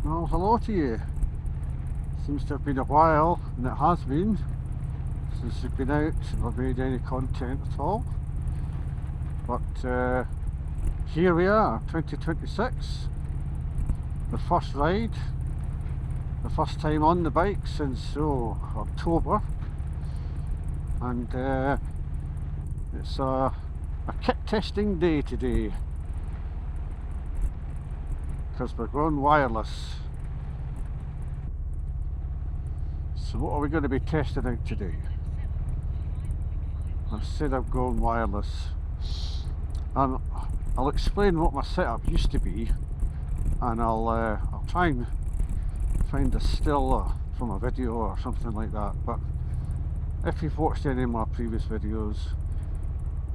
Well, hello to you. Seems to have been a while, and it has been, since we've been out or made any content at all. But here we are, 2026. The first ride, the first time on the bike since October, and it's a kit testing day today because we're going wireless. So what are we going to be testing out today? I've said I'm going wireless, and I'll explain what my setup used to be, and I'll try and find a still from a video or something like that. But if you've watched any of my previous videos,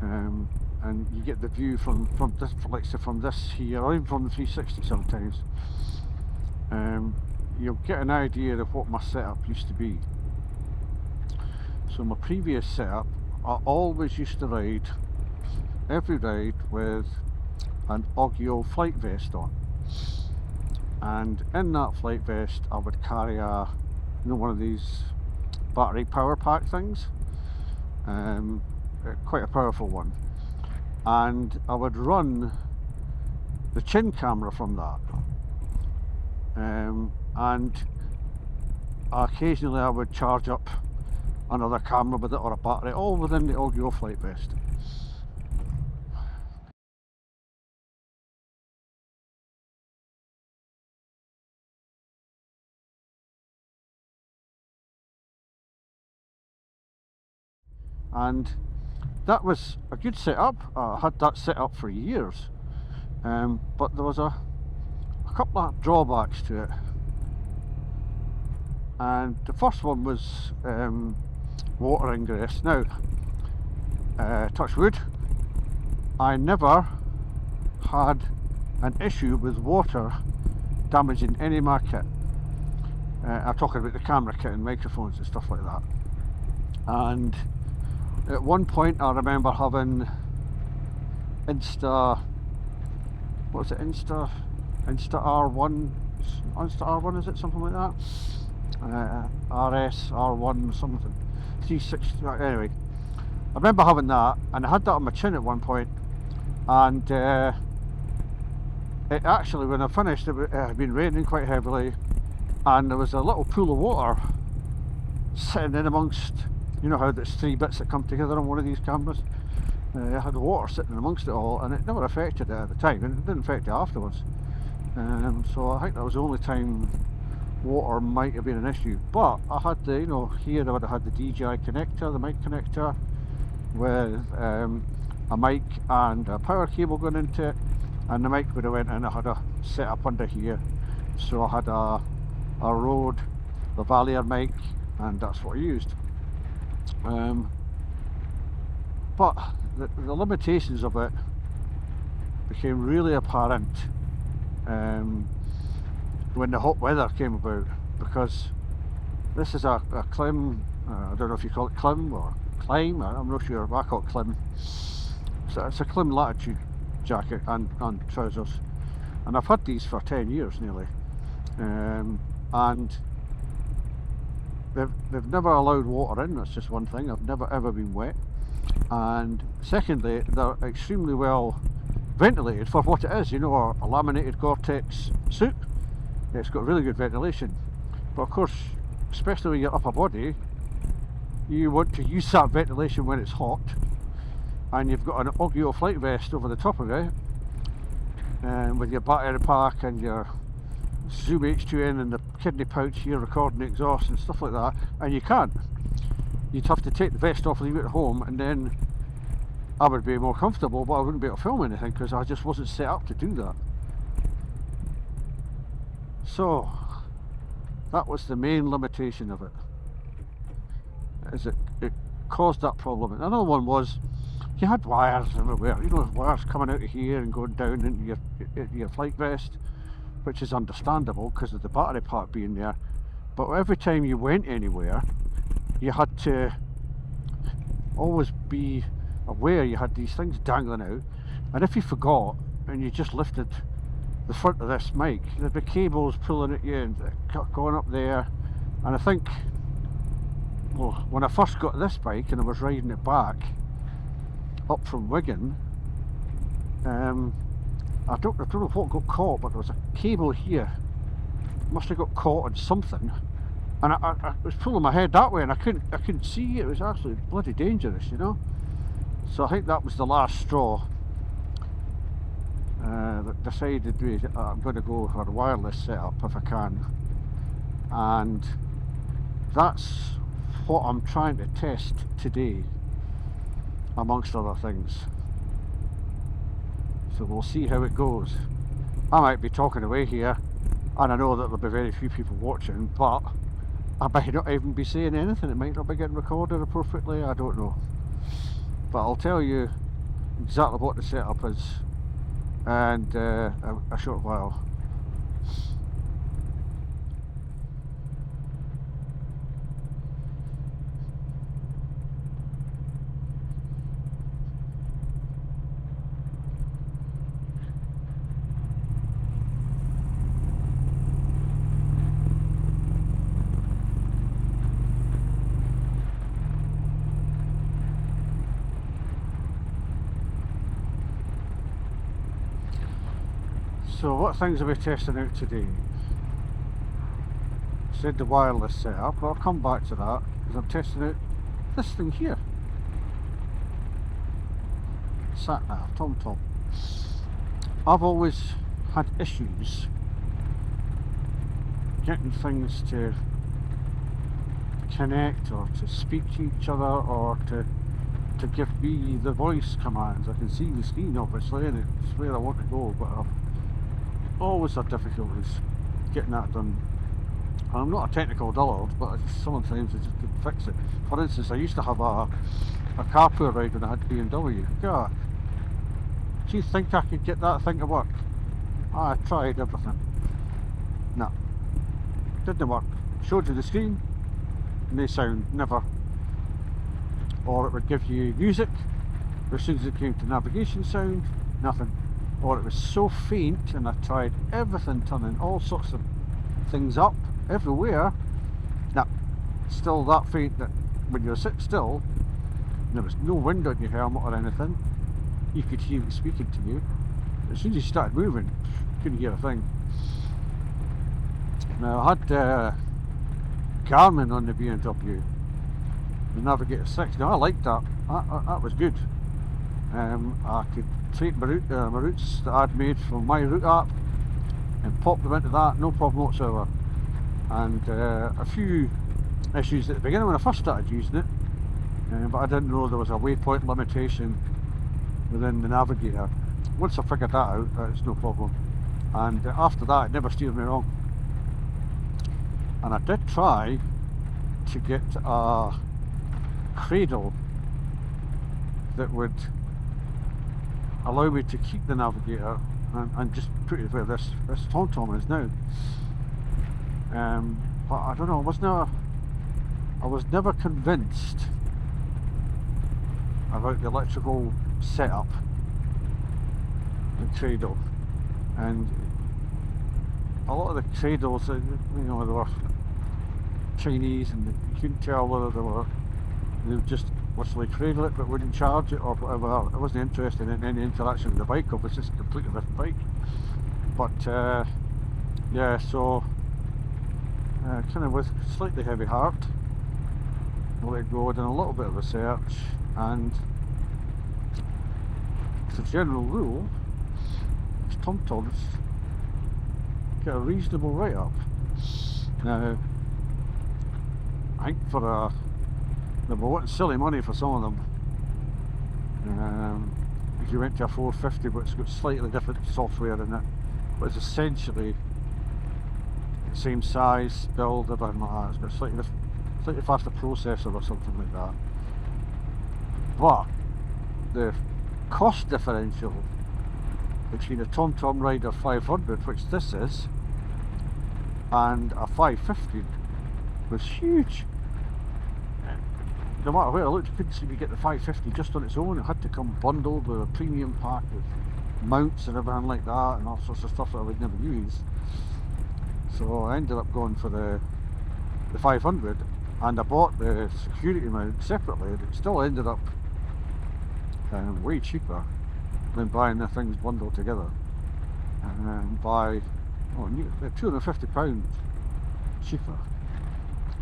and you get the view from this, like say from this here, or even from the 360 sometimes, you'll get an idea of what my setup used to be. So my previous setup, I always used to ride every ride with an Osmo flight vest on, and in that flight vest I would carry one of these battery power pack things, quite a powerful one, and I would run the chin camera from that, and occasionally I would charge up another camera with it, or a battery, all within the Osmo flight vest. And that was a good setup. I had that set up for years, but there was a couple of drawbacks to it, and the first one was water ingress. Now, touch wood, I never had an issue with water damaging any of my kit. I'm talking about the camera kit and microphones and stuff like that. And at one point I remember having Insta R1, is it something like that? RS R1 something, 360, anyway. I remember having that, and I had that on my chin at one point, and it actually, when I finished, it had been raining quite heavily, and there was a little pool of water sitting in amongst, you know how there's three bits that come together on one of these cameras. I had water sitting amongst it all, and it never affected it at the time, and it didn't affect it afterwards. So I think that was the only time water might have been an issue. But I had the, here I would have had the DJI connector, the mic connector, with a mic and a power cable going into it, and the mic would have went in. I had a set up under here, so I had a Rode lavalier mic, and that's what I used. But the limitations of it became really apparent when the hot weather came about, because this is a Klim, I don't know if you call it Klim or Climb, I'm not sure, I call it Klim. So it's a Klim Latitude jacket and trousers, and I've had these for 10 years nearly, and they've never allowed water in. That's just one thing. I've never ever been wet, and secondly, they're extremely well ventilated for what it is, a laminated Gore-Tex suit. It's got really good ventilation, but of course, especially when you're upper body, you want to use that ventilation when it's hot, and you've got an Osmo flight vest over the top of it, and with your battery pack and your Zoom H2N and the kidney pouch here recording the exhaust and stuff like that, and you can't. You'd have to take the vest off, leave it at home, and then I would be more comfortable, but I wouldn't be able to film anything because I just wasn't set up to do that. So that was the main limitation of it, is it caused that problem. And another one was you had wires everywhere, wires coming out of here and going down into your flight vest, which is understandable because of the battery pack being there. But every time you went anywhere, you had to always be aware you had these things dangling out, and if you forgot and you just lifted the front of this mic. There'd be cables pulling at you and going up there. And I think, well, when I first got this bike and I was riding it back up from Wigan, I don't know what got caught, but there was a cable here. Must have got caught on something, and I was pulling my head that way, and I couldn't see. It was actually bloody dangerous, you know. So I think that was the last straw that decided I'm going to go for a wireless setup if I can, and that's what I'm trying to test today, amongst other things. So we'll see how it goes. I might be talking away here, and I know that there'll be very few people watching, but I might not even be saying anything. It might not be getting recorded appropriately, I don't know. But I'll tell you exactly what the setup is and a short while. So what things are we testing out today? Said the wireless setup, but I'll come back to that because I'm testing out this thing here. SatNav, TomTom. I've always had issues getting things to connect or to speak to each other or to give me the voice commands. I can see the screen obviously and it's where I want to go, but I've always had difficulties getting that done. And I'm not a technical dullard, but sometimes I just couldn't fix it. For instance, I used to have a carpool ride when I had BMW. God, do you think I could get that thing to work? I tried everything. No, didn't work. Showed you the screen, no sound, never. Or it would give you music, but as soon as it came to navigation sound, nothing. Or it was so faint, and I tried everything, turning all sorts of things up everywhere. No, still that faint that when you're sitting still, and there was no wind on your helmet or anything, you could hear it speaking to you. As soon as you started moving, you couldn't hear a thing. Now I had Garmin on the BMW, the Navigator 6. Now I liked that. That was good. I could take my routes that I'd made from my route app and pop them into that, no problem whatsoever. And a few issues at the beginning when I first started using it, but I didn't know there was a waypoint limitation within the Navigator. Once I figured that out, it's no problem. And after that, it never steered me wrong. And I did try to get a cradle that would allow me to keep the Navigator and just put it where this TomTom is now. But I don't know, I was never convinced about the electrical setup, the cradle. And a lot of the cradles, you know, they were Chinese, and you couldn't tell whether they would just literally cradle it but wouldn't charge it or whatever. I wasn't interested in any interaction with the bike. It was just a completely different bike. But yeah, so kind of with slightly heavy heart, I let go, done a little bit of research, and as a general rule, TomToms get a reasonable write-up. Now, I think they were wanting silly money for some of them. If you went to a 450, but it's got slightly different software in it, but it's essentially the same size, build, everything like that. It's got a slightly faster processor or something like that. But the cost differential between a TomTom Rider 500, which this is, and a 550 was huge. No matter where I looked, you couldn't seem to get the 550 just on its own. It had to come bundled with a premium pack with mounts and everything like that, and all sorts of stuff that I would never use. So I ended up going for the 500, and I bought the security mount separately, and it still ended up way cheaper than buying the things bundled together, and by £250 cheaper.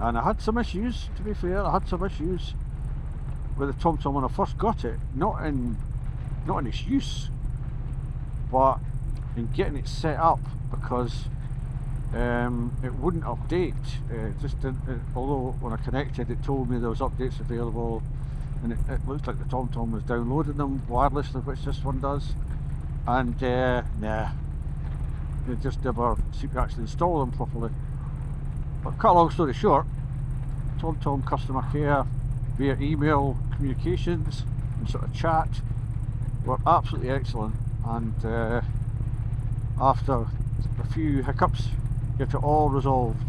And I had some issues, to be fair. I had some issues with the TomTom when I first got it, not in its use, but in getting it set up, because it wouldn't update. Although when I connected, it told me there was updates available, and it looked like the TomTom was downloading them wirelessly, which this one does, and nah, it just never seemed to actually install them properly. But cut a long story short, TomTom customer care via email communications and sort of chat were absolutely excellent, and after a few hiccups, get it all resolved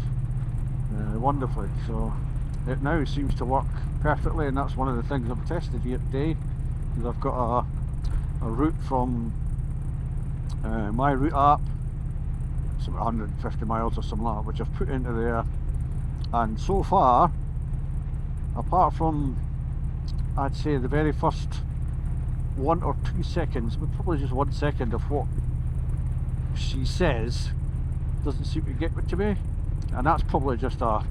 wonderfully. So it now seems to work perfectly, and that's one of the things I've tested here today, because I've got a route from my route app, it's about 150 miles or something like that, which I've put into there, and so far, apart from, I'd say, the very first 1 or 2 seconds, but probably just 1 second of what she says, doesn't seem to get to me, and that's probably just a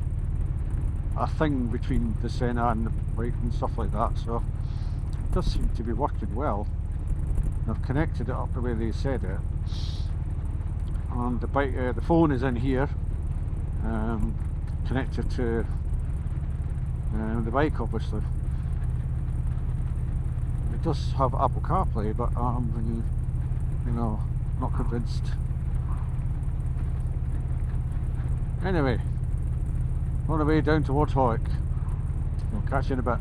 thing between the Senna and the bike and stuff like that. So it does seem to be working well. I've connected it up the way they said it, and the bike, the phone is in here, connected to the bike, obviously. It does have Apple CarPlay, but I'm really, not convinced. Anyway, on the way down towards Howick. I'll catch you in a bit.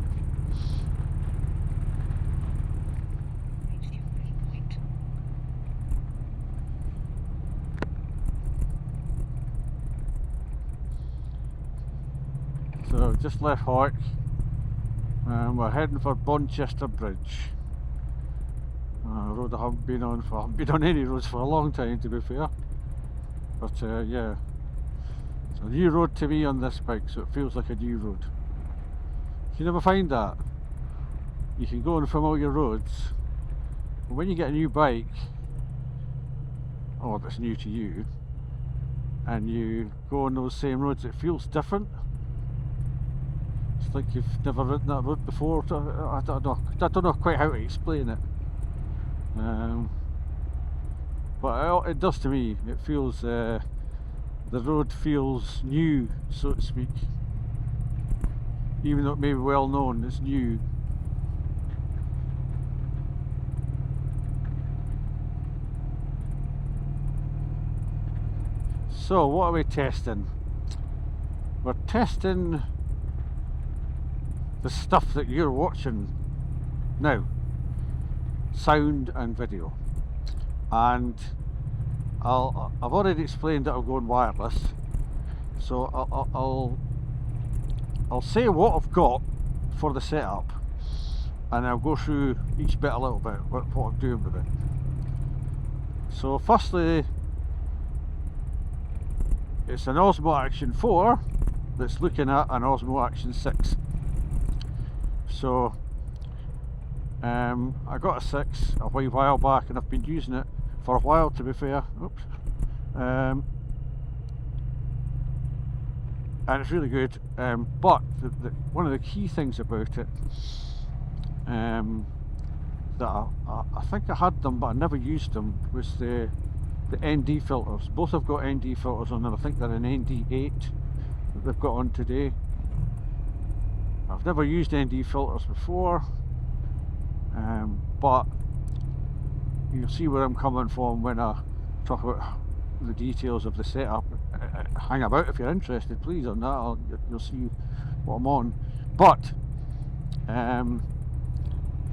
So just left Howick, and we're heading for Bonchester Bridge. A road I haven't been on any roads for a long time, to be fair. But yeah, it's a new road to me on this bike, so it feels like a new road. You never find that. You can go on familiar roads, but when you get a new bike, or that's new to you, and you go on those same roads, it feels different. It's like you've never ridden that road before. I don't know quite how to explain it. But it does to me. It feels, the road feels new, so to speak. Even though it may be well known, it's new. So what are we testing? We're testing the stuff that you're watching now, sound and video. And I've already explained that I'm going wireless, so I'll say what I've got for the setup, and I'll go through each bit a little bit, what I'm doing with it. So firstly, it's an Osmo Action 4 that's looking at an Osmo Action 6. So I got a 6 a while back, and I've been using it for a while, to be fair. Oops. And it's really good, but one of the key things about it, that I think I had them but I never used them, was the ND filters. Both have got ND filters on them. I think they're an ND8 that they've got on today. I've never used ND filters before, but you'll see where I'm coming from when I talk about the details of the setup. Hang about if you're interested, please, on that. You'll see what I'm on. But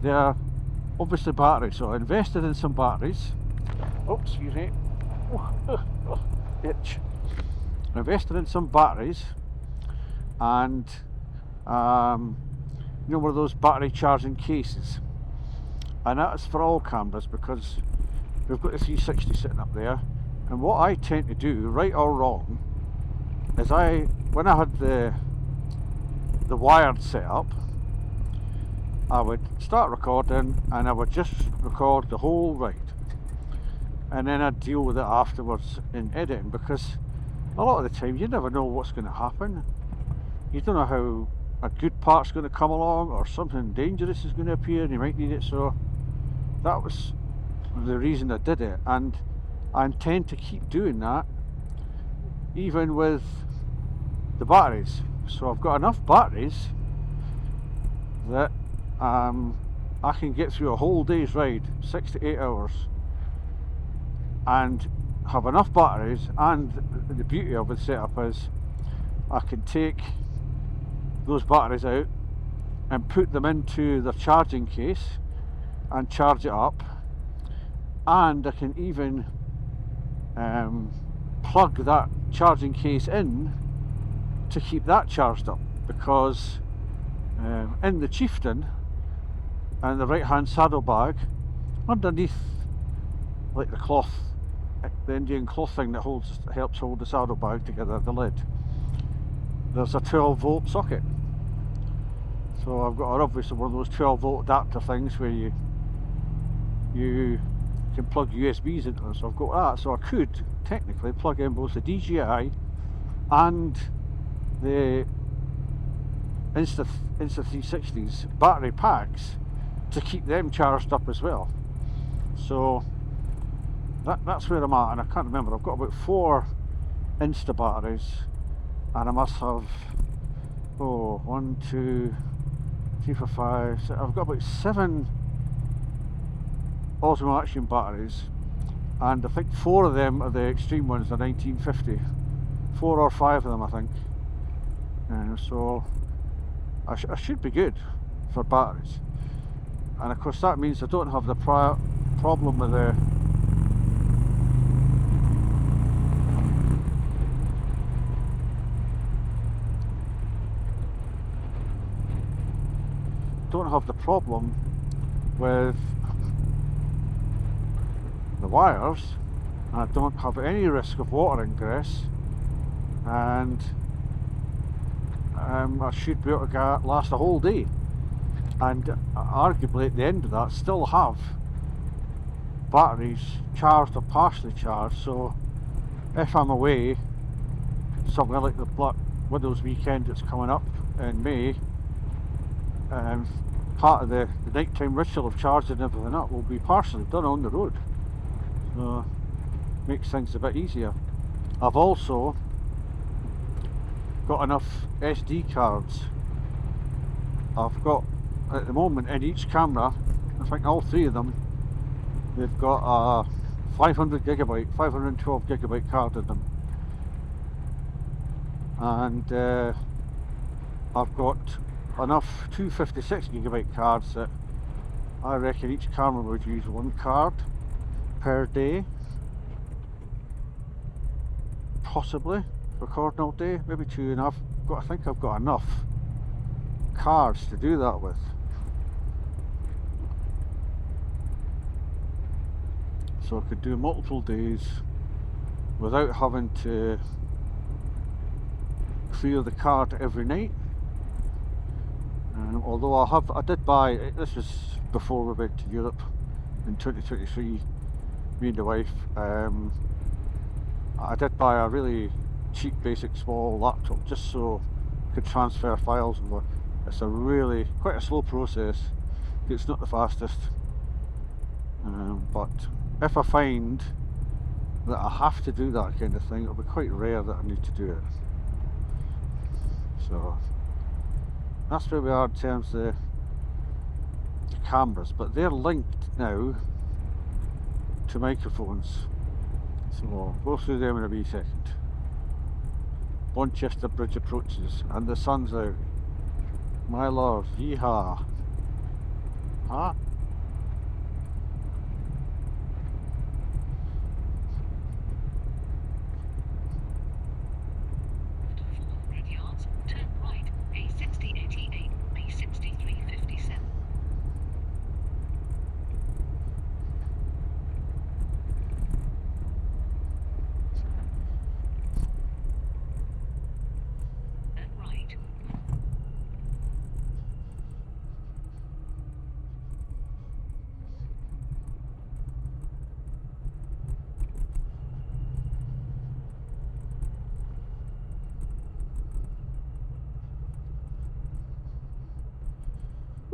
they're obviously batteries, so I invested in some batteries. Oops, excuse me. Itch. I invested in some batteries, and you know, one of those battery charging cases, and that's for all cameras, because we've got the 360 sitting up there, and what I tend to do, right or wrong, is when I had the wired set up, I would start recording and I would just record the whole ride, and then I'd deal with it afterwards in editing, because a lot of the time you never know what's going to happen. You don't know how a good part's going to come along, or something dangerous is going to appear and you might need it. So that was the reason I did it, and I intend to keep doing that even with the batteries. So I've got enough batteries that I can get through a whole day's ride, 6 to 8 hours, and have enough batteries. And the beauty of the setup is I can take those batteries out and put them into the charging case and charge it up, and I can even plug that charging case in to keep that charged up, because in the Chieftain and the right hand saddlebag, underneath, like the cloth, the Indian cloth thing that helps hold the saddlebag together, the lid, there's a 12-volt socket. So I've got obviously one of those 12-volt adapter things where you can plug USBs into them. So I've got that, so I could technically plug in both the DJI and the Insta 360's battery packs to keep them charged up as well. So that's where I'm at, and I can't remember, I've got about 4 Insta batteries, and I must have 1, 2, 3, 4, 5, 6, I've got about 7 Osmo Action batteries, and I think 4 of them are the extreme ones, the 1950, 4 or 5 of them I think. So I should be good for batteries, and of course that means I don't have the problem with the with the wires. I don't have any risk of water ingress, and I should be able to last a whole day, and arguably at the end of that still have batteries charged or partially charged. So if I'm away somewhere like the Black Widows weekend that's coming up in May, part of the nighttime ritual of charging everything up will be partially done on the road, so makes things a bit easier. I've also got enough SD cards. I've got, at the moment, in each camera, I think all 3 of them, they've got a 512 gigabyte card in them, and I've got enough 256 gigabyte cards that I reckon each camera would use 1 card per day, possibly recording all day, maybe 2, and I think I've got enough cards to do that with. So I could do multiple days without having to clear the card every night. Although I did buy, this was before we went to Europe in 2023, me and the wife, I did buy a really cheap basic small laptop just so I could transfer files over. It's quite a slow process, it's not the fastest, but if I find that I have to do that kind of thing, it'll be quite rare that I need to do it. So that's where we are in terms of the cameras, but they're linked now to microphones, so we'll go through them in a wee second. Bonchester Bridge approaches and the sun's out. My lord, yeehaw. Huh?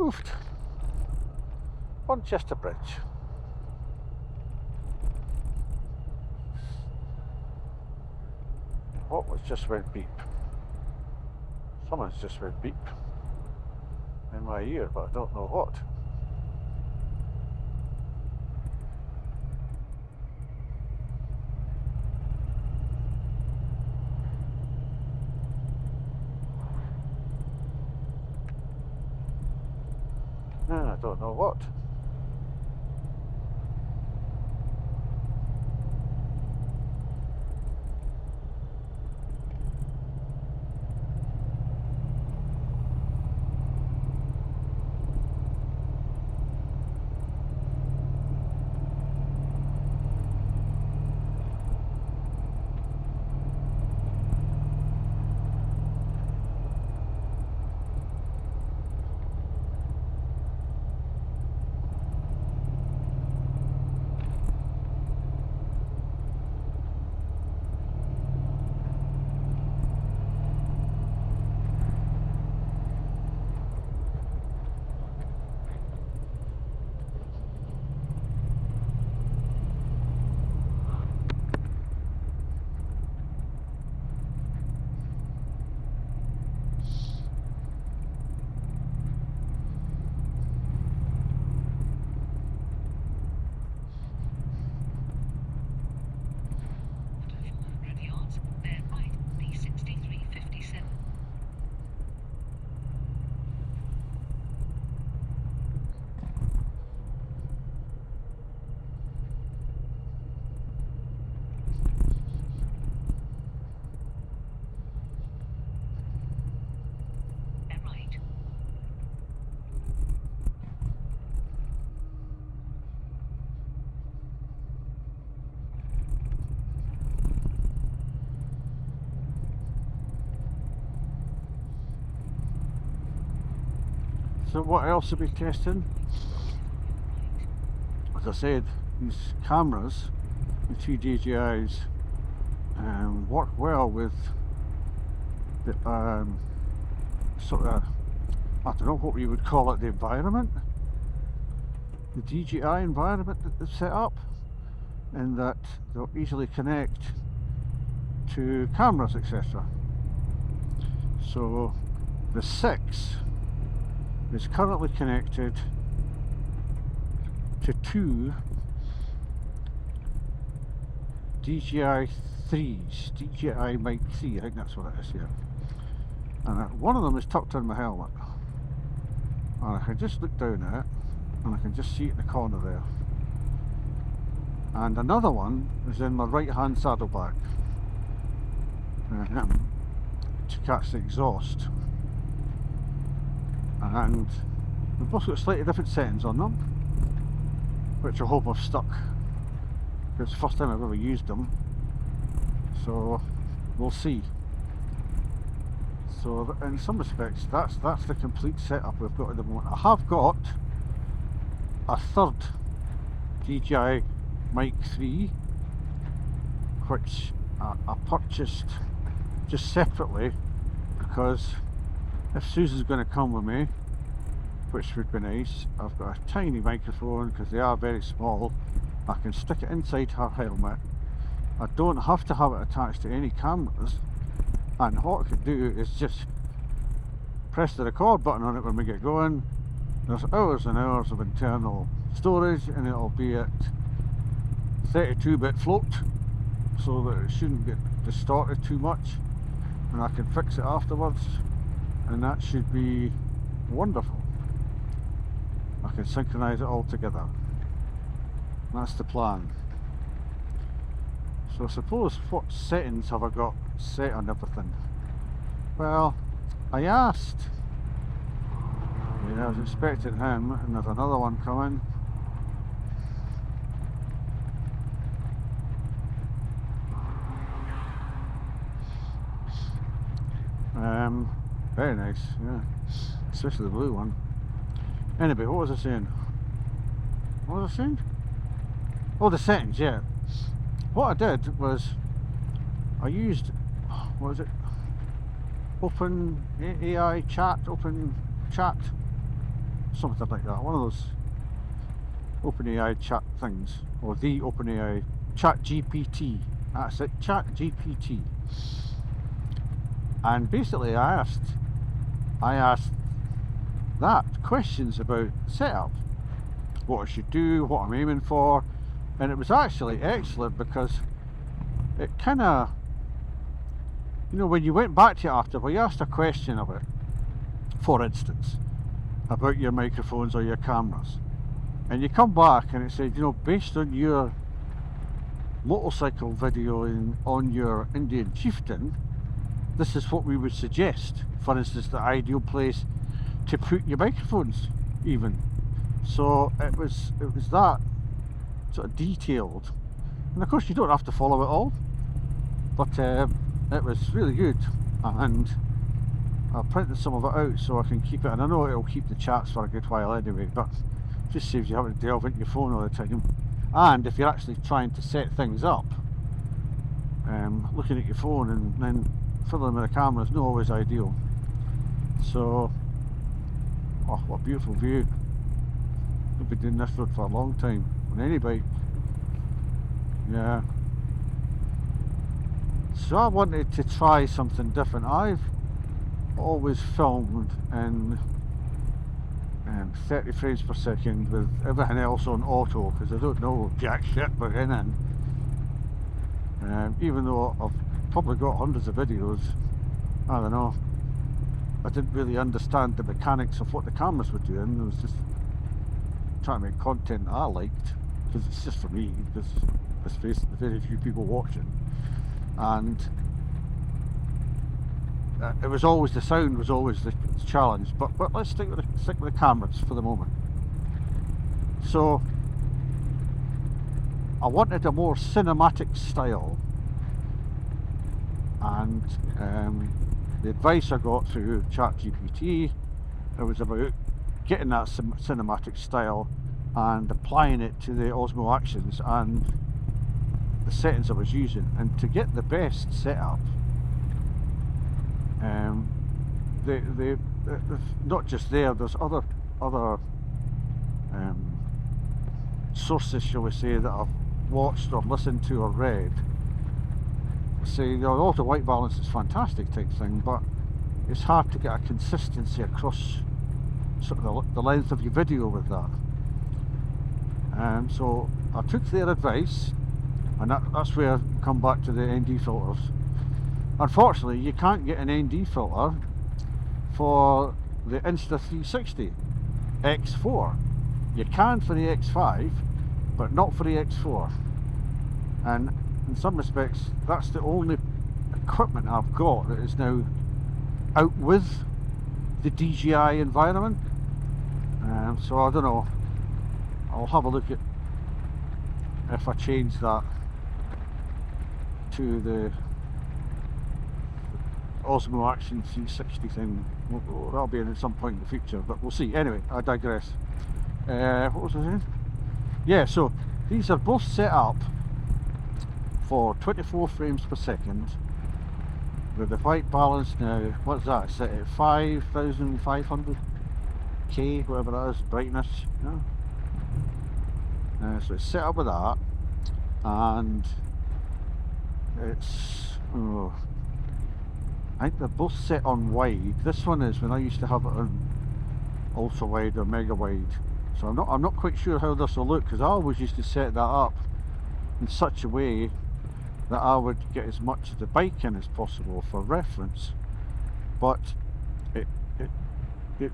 Oofed. Bonchester Bridge. What was just went beep? Someone's just went beep in my ear, but I don't know what. I don't know what. So what else are we testing? As I said, these cameras, the two DJIs, work well with the sort of, I don't know what we would call it, the environment, the DJI environment that they've set up, in that they'll easily connect to cameras, etc. So the 6 is currently connected to two DJI 3s, DJI Mic 3, I think that's what it is, yeah. And one of them is tucked in my helmet. And I can just look down at it, and I can just see it in the corner there. And another one is in my right hand saddlebag to catch the exhaust. And we've both got slightly different settings on them, which I hope I've stuck. It's the first time I've ever used them, so we'll see. So in some respects, that's the complete setup we've got at the moment. I have got a third DJI Mic 3, which I purchased just separately, because if Susan's going to come with me, which would be nice, I've got a tiny microphone, because they are very small. I can stick it inside her helmet. I don't have to have it attached to any cameras, and what I can do is just press the record button on it when we get going. There's hours and hours of internal storage, and it'll be at 32-bit float, so that it shouldn't get distorted too much, and I can fix it afterwards, and that should be wonderful. I can synchronize it all together. That's the plan. So I suppose, what settings have I got set on everything? Well, I asked. Yeah, I was expecting him, and there's another one coming. Very nice, yeah. Especially the blue one. Anyway, what was I saying? What was I saying? Oh, the settings, yeah. What I did was, I used, what is it? Open AI chat, open chat something like that. One of those OpenAI chat things, or the OpenAI Chat GPT. That's it, Chat GPT. And basically, I asked that questions about setup, what I should do, what I'm aiming for, and it was actually excellent because it kind of, you know, when you went back to it after, well, you asked a question of it, for instance, about your microphones or your cameras, and you come back and it said, you know, based on your motorcycle video on your Indian Chieftain, this is what we would suggest. For instance, the ideal place to put your microphones, even. So it was that sort of detailed, and of course you don't have to follow it all, but it was really good, and I printed some of it out so I can keep it, and I know it'll keep the chats for a good while anyway, but it just saves you having to delve into your phone all the time. And if you're actually trying to set things up, looking at your phone and then fiddling with the camera is not always ideal. So, oh, what a beautiful view. I've been doing this road for a long time on any bike. Yeah. So I wanted to try something different. I've always filmed in 30 frames per second with everything else on auto because I don't know jack shit about anything. Even though I've probably got hundreds of videos, I don't know, I didn't really understand the mechanics of what the cameras were doing. I was just trying to make content that I liked, because it's just for me, because let's face it, very few people watching, and it was always, the sound was always the challenge, but let's stick with the cameras for the moment. So I wanted a more cinematic style, and the advice I got through ChatGPT, it was about getting that cinematic style and applying it to the Osmo Actions and the settings I was using, and to get the best setup. Not just there's other sources, shall we say, that I've watched or listened to or read say, you know, auto white balance is fantastic type thing, but it's hard to get a consistency across sort of the length of your video with that. So I took their advice, and that's where I come back to the ND filters. Unfortunately, you can't get an ND filter for the Insta 360 X4. You can for the X5, but not for the X4. And in some respects, that's the only equipment I've got that is now out with the DJI environment. So I don't know, I'll have a look at if I change that to the Osmo Action 360 thing. That'll be at some point in the future, but we'll see. Anyway, I digress. What was I saying? Yeah, so these are both set up for 24 frames per second with the white balance now. What's that? Set at 5,500K, whatever that is, brightness. Yeah. So it's set up with that, and it's, I think they're both set on wide. This one is when I used to have it on ultra wide or mega wide. So I'm not quite sure how this will look, because I always used to set that up in such a way that I would get as much of the bike in as possible for reference. But it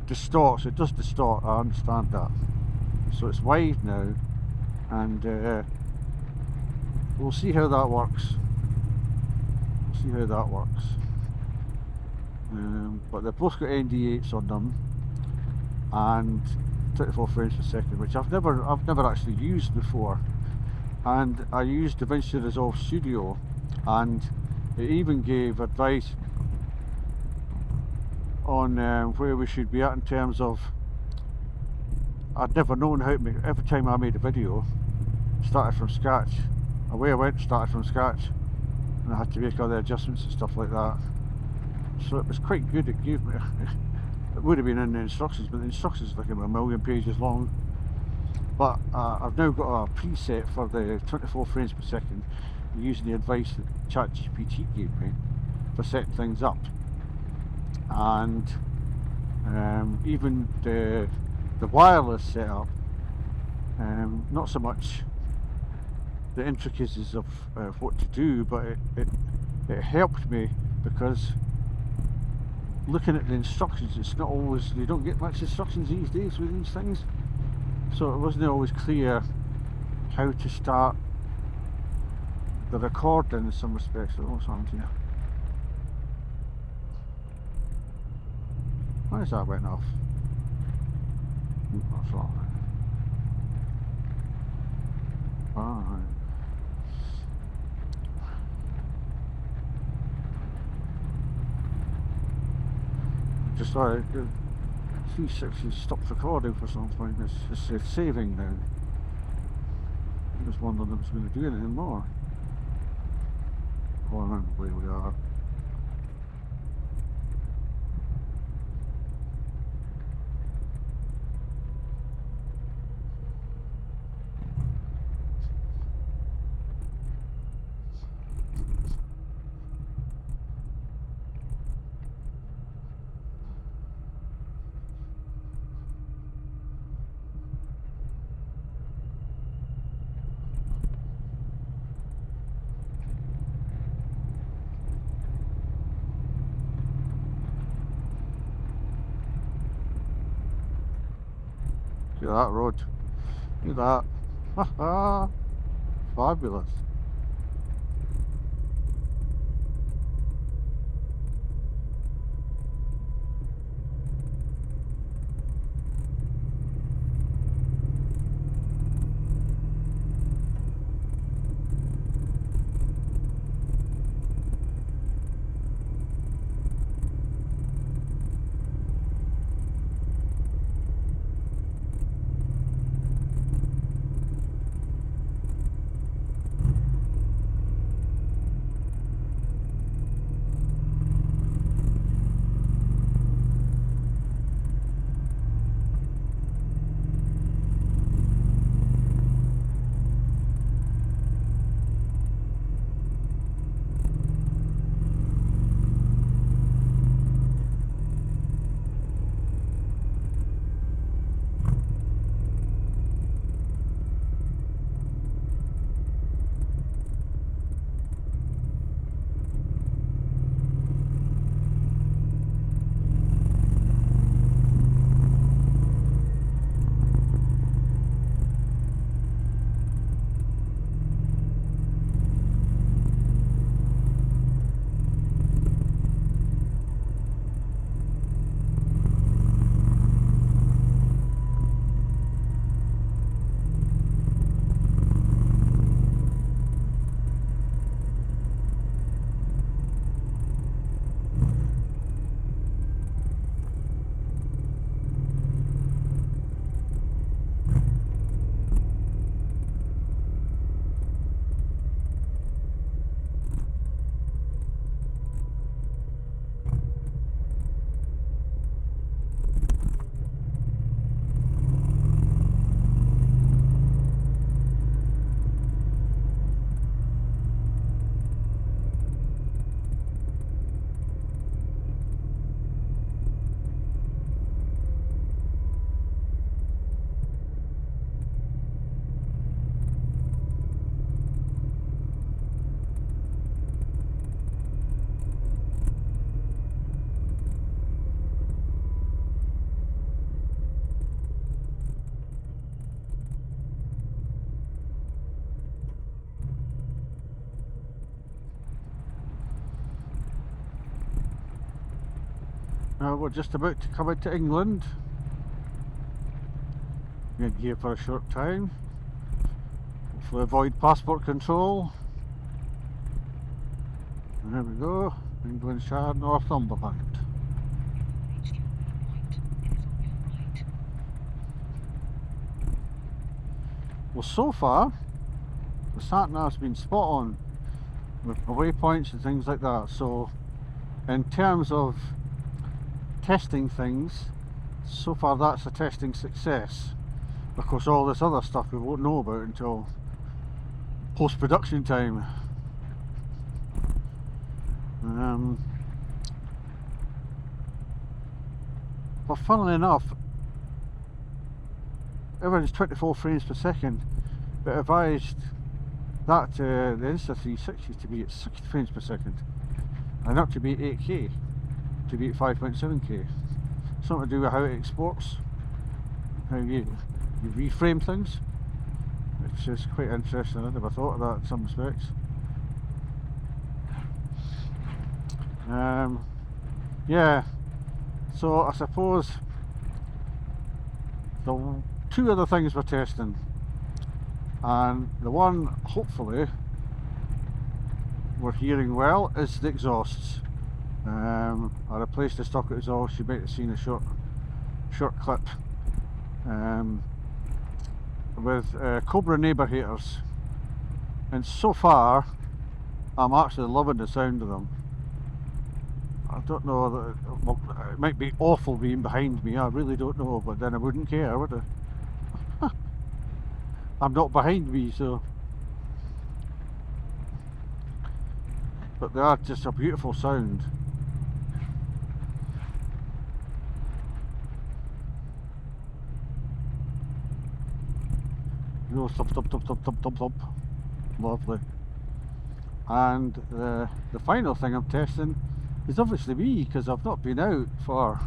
distorts. It does distort. I understand that. So it's wide now, and we'll see how that works. We'll see how that works. But they've both got ND8s on them, and 24 frames per second, which I've never actually used before. And I used DaVinci Resolve Studio, and it even gave advice on where we should be at in terms of, I'd never known how to make, every time I made a video, started from scratch. Away I went, started from scratch, and I had to make all the adjustments and stuff like that. So it was quite good. It It would have been in the instructions, but the instructions are like a million pages long. But I've now got a preset for the 24 frames per second, using the advice that ChatGPT gave me for setting things up. And even the wireless setup, not so much the intricacies of what to do, but it helped me, because looking at the instructions, it's not always, you don't get much instructions these days with these things, so it wasn't always clear how to start the recording in some respects. So what's happened here? Why is that went off? What's wrong? Alright. Just like 360 stopped recording for some point. It's saving now. I was wondering if it was going to do anything more. Oh, I remember where we are. Look at that road. Look at that. Haha. Fabulous. Now we're just about to come into England. We're here for a short time. Hopefully avoid passport control. And there we go, Englandshire, Northumberland. Well, so far the SatNav's been spot on with the waypoints and things like that. So in terms of testing things, so far that's a testing success. Of course, all this other stuff we won't know about until post-production time. But funnily enough, everything's 24 frames per second, but advised that the Insta 360 to be at 60 frames per second, and not to be 8K, to be at 5.7K. Something to do with how it exports, how you reframe things, which is quite interesting. I never thought of that in some respects. Yeah, so I suppose the two other things we're testing, and the one hopefully we're hearing well is the exhausts. I replaced the stock exhaust. You might have seen a short clip with Cobra Neighbour Haters, and so far I'm actually loving the sound of them. I don't know, well, it might be awful being behind me, I really don't know, but then I wouldn't care, would I? I'm not behind me, so. But they are just a beautiful sound. You know, thump, thump, thump, thump, thump, thump, thump. Lovely. And the final thing I'm testing is obviously me, because I've not been out for,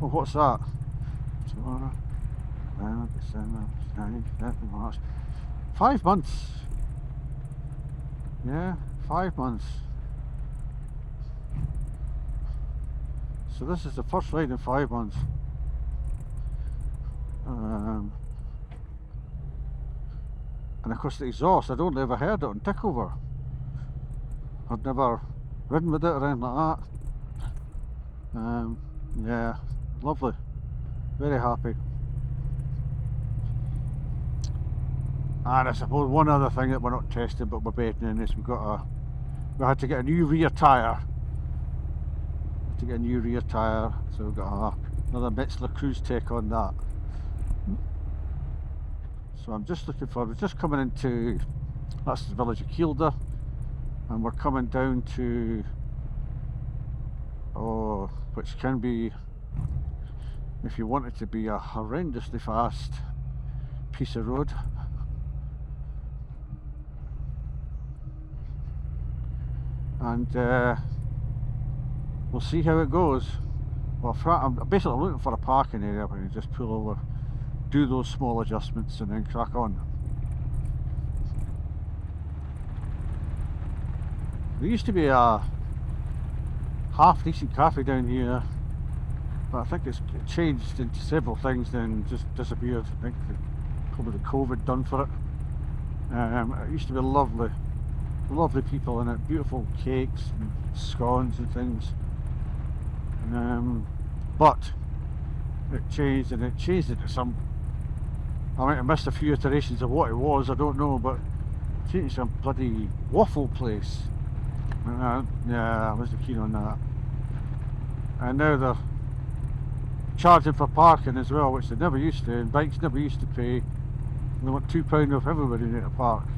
well, what's that? Tomorrow, December, March. 5 months. Yeah, 5 months. So this is the first ride in 5 months. And of course the exhaust, I'd only ever heard it on Tickover. I'd never ridden with it or anything like that. Yeah, lovely. Very happy. And I suppose one other thing that we're not testing but we're betting in is we had to get a new rear tyre. So we've got another Metsler Cruise Tech on that. So I'm just looking forward, we're just coming into, that's the village of Kielder, and we're coming down to, which can be, if you want it to be, a horrendously fast piece of road. And we'll see how it goes. Well, I'm basically looking for a parking area where you just pull over, do those small adjustments and then crack on. There used to be a half decent cafe down here, but I think it's changed into several things then just disappeared. I think probably the COVID done for it. It used to be lovely people in it, beautiful cakes and scones and things. But it changed into some, I might have missed a few iterations of what it was, I don't know, but it changed to some bloody waffle place. Yeah, I wasn't keen on that. And now they're charging for parking as well, which they never used to, and bikes never used to pay. They want £2 off everybody near the park.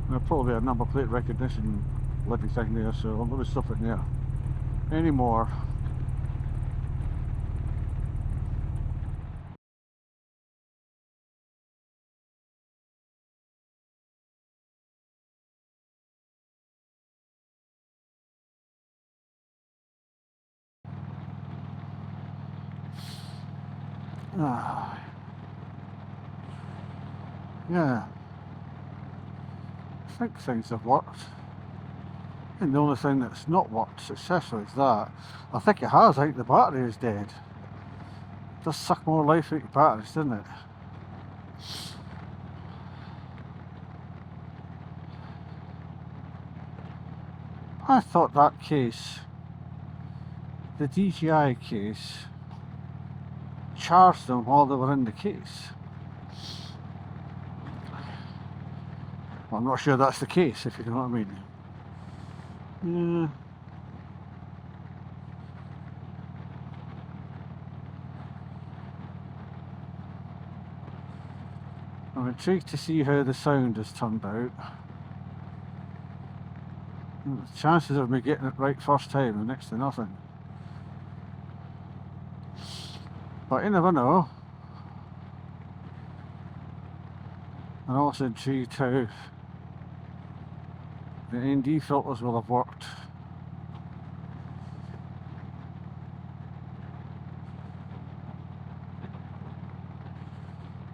And there'll probably be a number plate recognition bloody thing there, so I'm going to stuff it there anymore. Yeah, I think things have worked. And the only thing that's not worked successfully is that I think it has. I think the battery is dead. It does suck more life out of batteries, doesn't it? I thought that case, the DJI case, charged them while they were in the case. Well, I'm not sure that's the case, if you know what I mean. Yeah. I'm intrigued to see how the sound has turned out. The chances of me getting it right first time are next to nothing. But you never know. I'm also intrigued how the ND filters will have worked.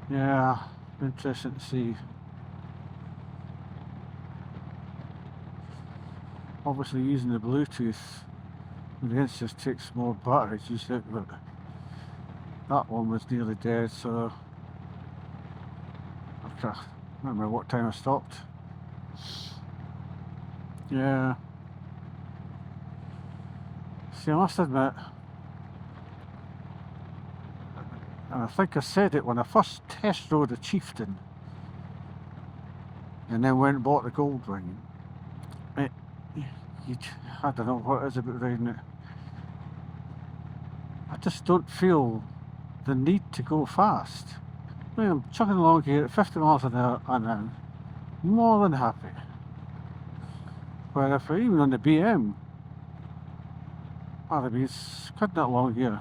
Yeah, interesting to see. Obviously using the Bluetooth with the Insta just takes more battery to use it, but that one was nearly dead, so I can't remember what time I stopped. Yeah. See, I must admit, and I think I said it when I first test rode a Chieftain and then went and bought the Goldwing. I don't know what it is about riding it. I just don't feel the need to go fast. I mean, I'm chugging along here at 50 miles an hour and I'm more than happy. Where if I even on the BM, I'd be cutting it along here.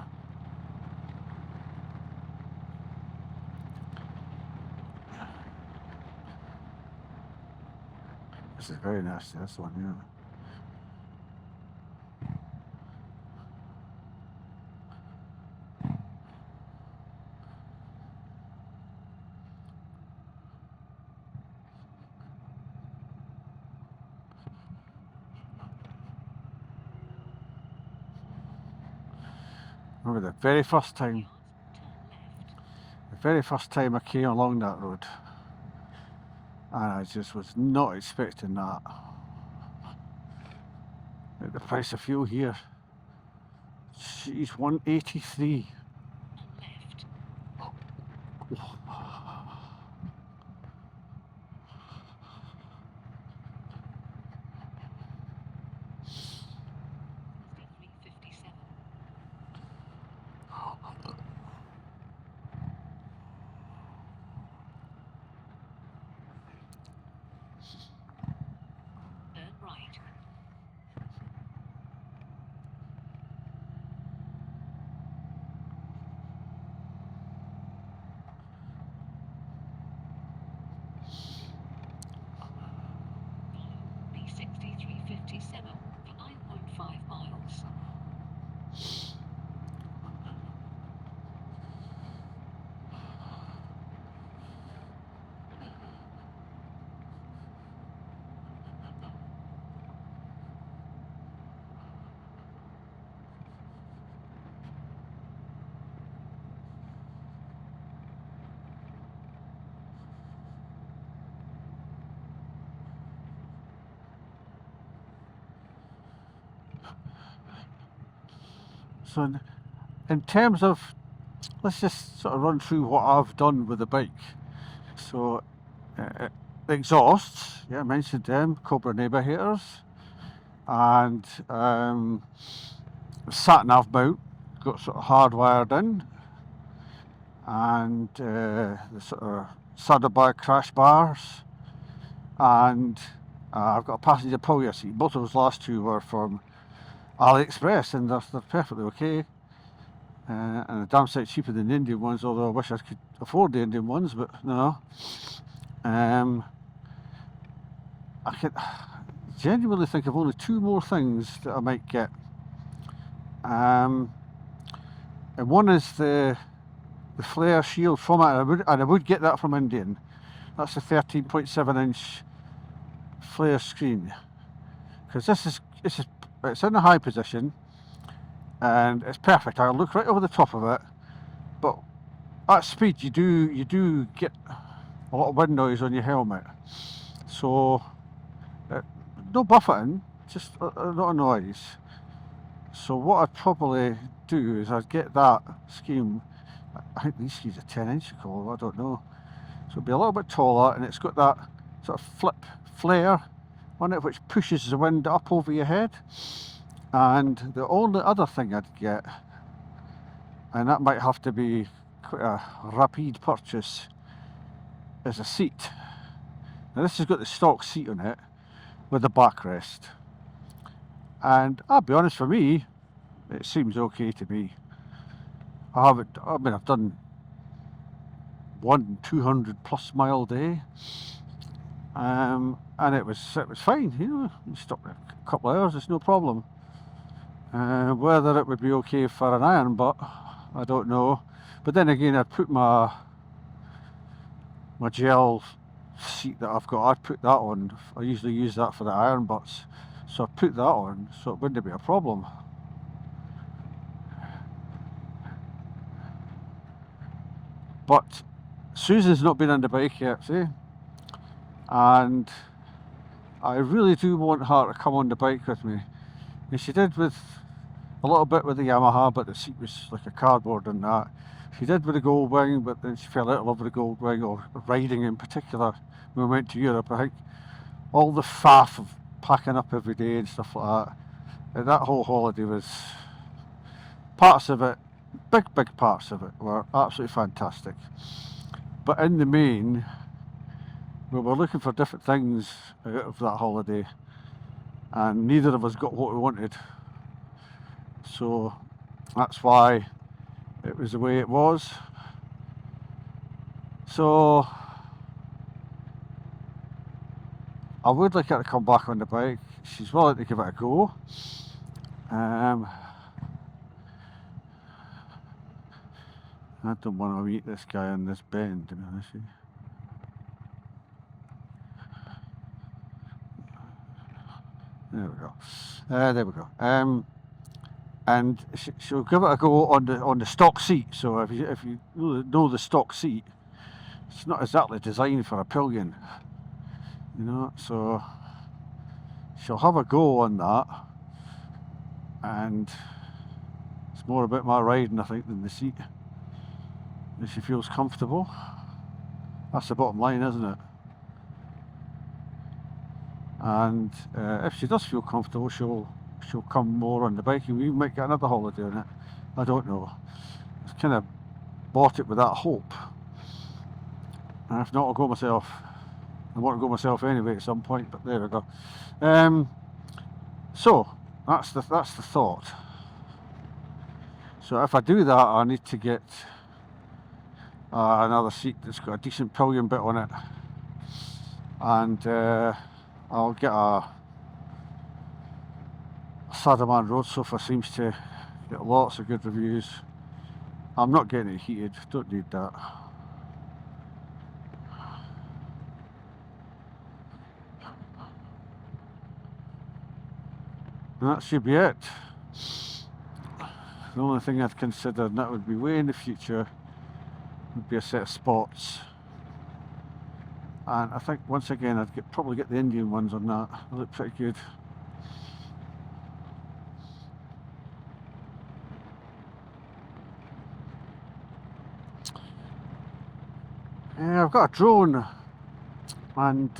This is very nasty, this one, yeah. Remember the very first time I came along that road, and I just was not expecting that. At the price of fuel here, jeez, 183. So in terms of, let's just sort of run through what I've done with the bike. So the exhausts, yeah, I mentioned them, Cobra Neighbour Haters, and SatNav mount, got sort of hardwired in, and the sort of saddlebag crash bars, and I've got a passenger pull seat. Both of those last two were from AliExpress, and they're perfectly okay, and a damn sight cheaper than the Indian ones, although I wish I could afford the Indian ones, but no. I can genuinely think of only two more things that I might get, and one is the flare shield from it, and I would get that from Indian. That's a 13.7 inch flare screen, because it's in a high position and it's perfect. I look right over the top of it, but at speed you do get a lot of wind noise on your helmet, so no buffeting, just a lot of noise. So what I'd probably do is I'd get that scheme. I think these skis are 10 inch color, I don't know, so it'll be a little bit taller, and it's got that sort of flip flare on it which pushes the wind up over your head. And the only other thing I'd get, and that might have to be quite a rapid purchase, is a seat. Now this has got the stock seat on it with the backrest, and I'll be honest, for me it seems okay to me. I mean I've done 200 plus mile day, and it was fine, you know. You stop a couple of hours, it's no problem. Whether it would be okay for an iron butt, I don't know. But then again, I'd put my gel seat that I've got, I'd put that on. I usually use that for the iron butts, so I put that on, so it wouldn't be a problem. But Susan's not been on the bike yet, see? And I really do want her to come on the bike with me. And she did with a little bit with the Yamaha, but the seat was like a cardboard and that. She did with the Goldwing, but then she fell out of love with the Goldwing, or riding in particular. When we went to Europe, I think all the faff of packing up every day and stuff like that. And that whole holiday was, parts of it, big parts of it were absolutely fantastic. But in the main, we were looking for different things out of that holiday, and neither of us got what we wanted. So that's why it was the way it was. So I would like her to come back on the bike. She's willing to give it a go. I don't want to meet this guy on this bend, to be honest with you. There we go. There we go. And she'll give it a go on the stock seat. So if you know the stock seat, it's not exactly designed for a pillion, you know. So she'll have a go on that, and it's more about my riding, I think, than the seat. If she feels comfortable, that's the bottom line, isn't it? And if she does feel comfortable, she'll come more on the bike, and we might get another holiday on it. I don't know. I've kind of bought it with that hope, and if not, I'll go myself. I want to go myself anyway at some point, but there we go. So that's the thought. So if I do that, I need to get another seat that's got a decent pillion bit on it, and I'll get a Sadaman Roadsofa. Seems to get lots of good reviews. I'm not getting it heated, don't need that. And that should be it. The only thing I'd consider, and that would be way in the future, would be a set of spots. And I think once again I'd probably get the Indian ones on that. They look pretty good. I've got a drone, and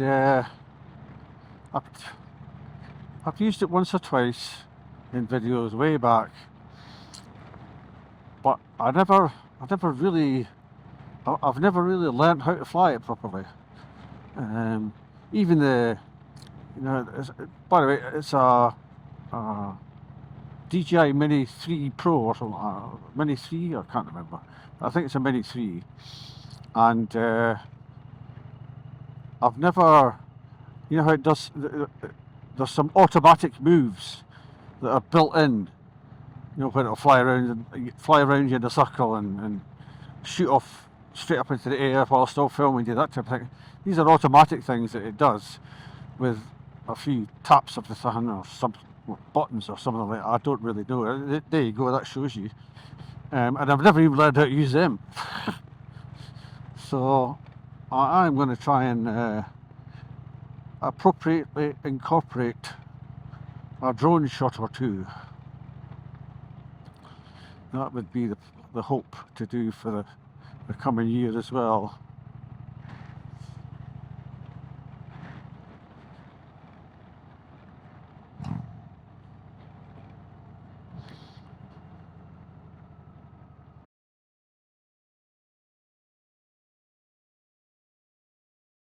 I've used it once or twice in videos way back, but I've never really learned how to fly it properly. Even the, you know, by the way, it's a DJI Mini 3 Pro or something, Mini 3, I can't remember. I think it's a Mini 3, and I've never, you know how it does, there's some automatic moves that are built in, you know, when it'll fly around you in a circle and shoot off straight up into the air while still filming you, that type of thing. These are automatic things that it does with a few taps of the thing, or some buttons or something like that. I don't really know. There you go, that shows you. And I've never even learned how to use them. So I'm going to try and appropriately incorporate a drone shot or two. That would be the hope to do for the coming year as well.